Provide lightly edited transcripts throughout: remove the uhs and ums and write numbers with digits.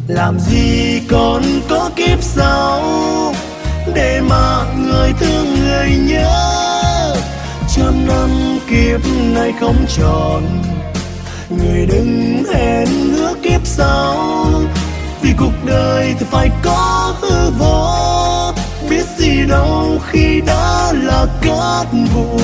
Làm gì còn có kiếp sau để mà người thương người nhớ. Trăm năm kiếp này không tròn, người đừng hẹn ước kiếp sau. Vì cuộc đời thì phải có hư vô, biết gì đâu khi đã là cát bụi.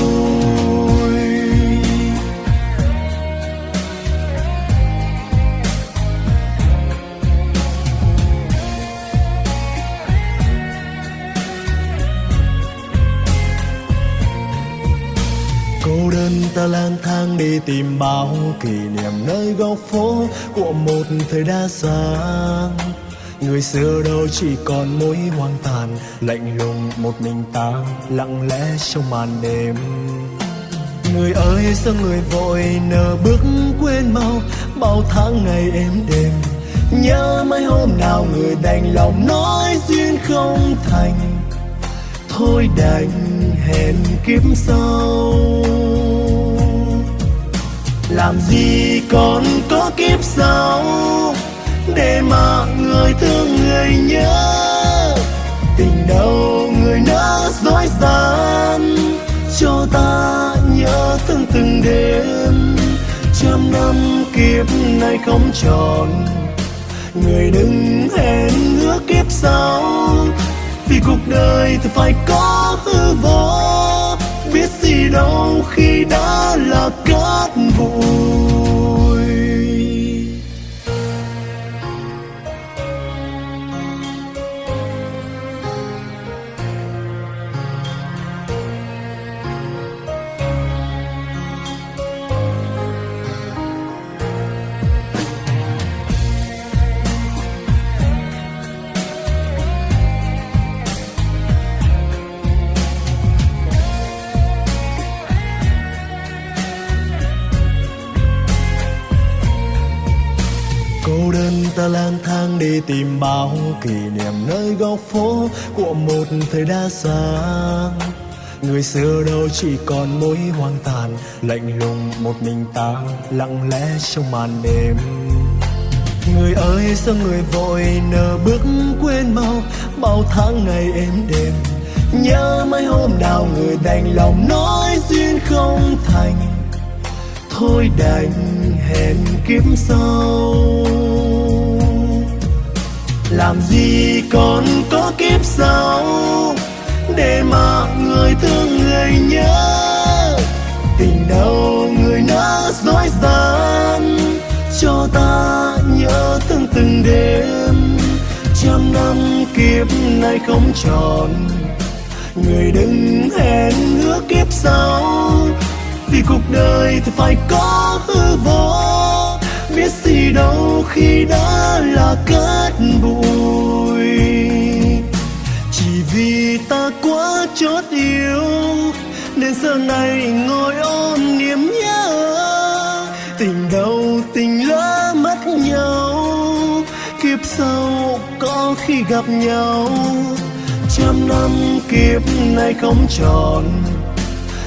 Cô đơn ta lang thang đi tìm bao kỷ niệm nơi góc phố của một thời đa sáng. Người xưa đâu chỉ còn mối hoang tàn, lạnh lùng một mình ta lặng lẽ trong màn đêm. Người ơi sao người vội nỡ bước quên mau bao tháng ngày êm đềm. Nhớ mấy hôm nào người đành lòng nói duyên không thành, thôi đành hẹn kiếp sau. Làm gì còn có kiếp sau để mà người thương người nhớ. Tình đâu người nỡ dối gian, cho ta nhớ thương từng đêm. Trăm năm kiếp này không tròn, người đừng hẹn ước kiếp sau. Vì cuộc đời thì phải có hư vô, biết gì đâu khi đã là cát bụi. Cô đơn ta lang thang đi tìm bao kỷ niệm nơi góc phố của một thời đa sáng. Người xưa đâu chỉ còn mối hoang tàn, lạnh lùng một mình ta lặng lẽ trong màn đêm. Người ơi sao người vội nỡ bước quên mau bao tháng ngày êm đềm. Nhớ mấy hôm nào người đành lòng nói duyên không thành, thôi đành hẹn kiếp sau. Làm gì còn có kiếp sau để mà người thương người nhớ. Tình đâu người nỡ dối gian, cho ta nhớ thương từng đêm. Trăm năm kiếp này không tròn, người đừng hẹn ước kiếp sau. Vì cuộc đời thì phải có hư vô, biết gì đâu khi đã là cát bụi. Chỉ vì ta quá chót yêu nên giờ này ngồi ôm niềm nhớ. Tình đâu tình lỡ mất nhau, kiếp sau có khi gặp nhau. Trăm năm kiếp này không tròn,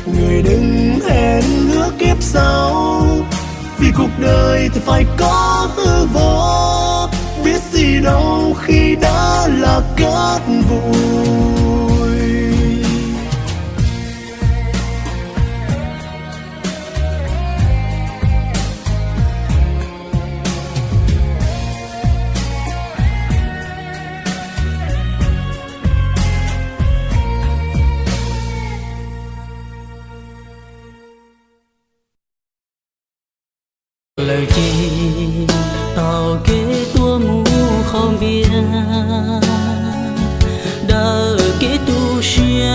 người đừng hẹn ước kiếp sau. Vì cuộc đời thì phải có hư vô, biết gì đâu khi đã là cát bụi. Lời chi tàu kế tua mu không biết đỡ kế tu xia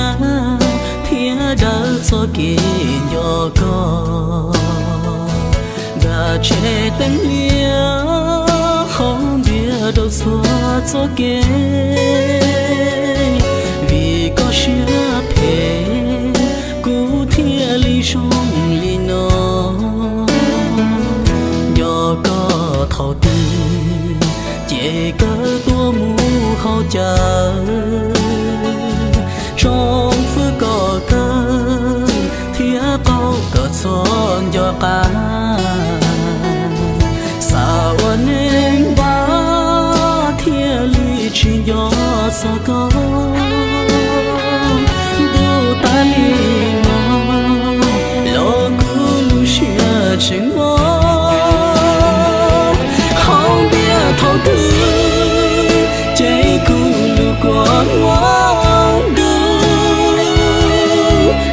thía đỡ cho kế nhỏ co đã che tên lia không biết đâu xóa cho kế vì có xia phê cú thía ly sông ly nó có thầu tư chỉ có tua mu hậu chờ trong phước có cơ thía câu cờ son cho cá sao nên bao bao thứ cháy cu lưu qua ngoan đưa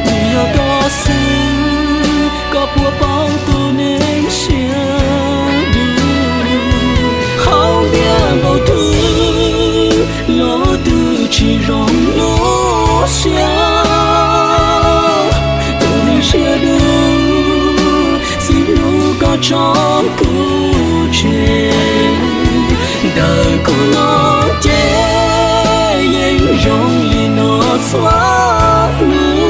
vì ở đó xưa có bùa bao tu nên xưa không biết bao thứ lỗ từ chỉ rong lỗ xưa tu nên xưa đưa xin nu có trong cuộc chuyện đời của nó chế những rong li nó xóa nu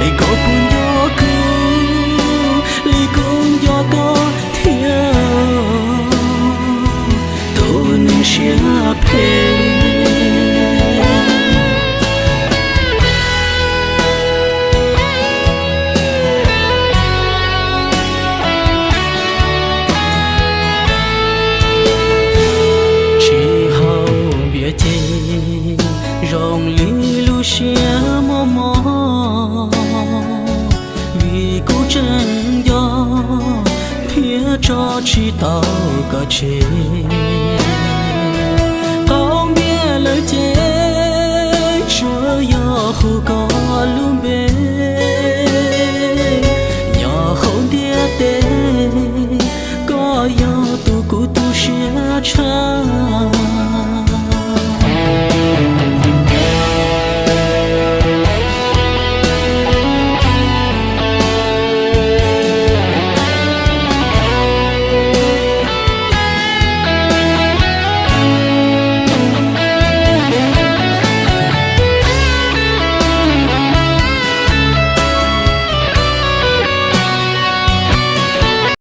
để có cùng gió cứ li cùng gió có thiên tôi nên chia phê rong li lu xia mò mò vì cố chân gió phía cho chỉ tao cả chế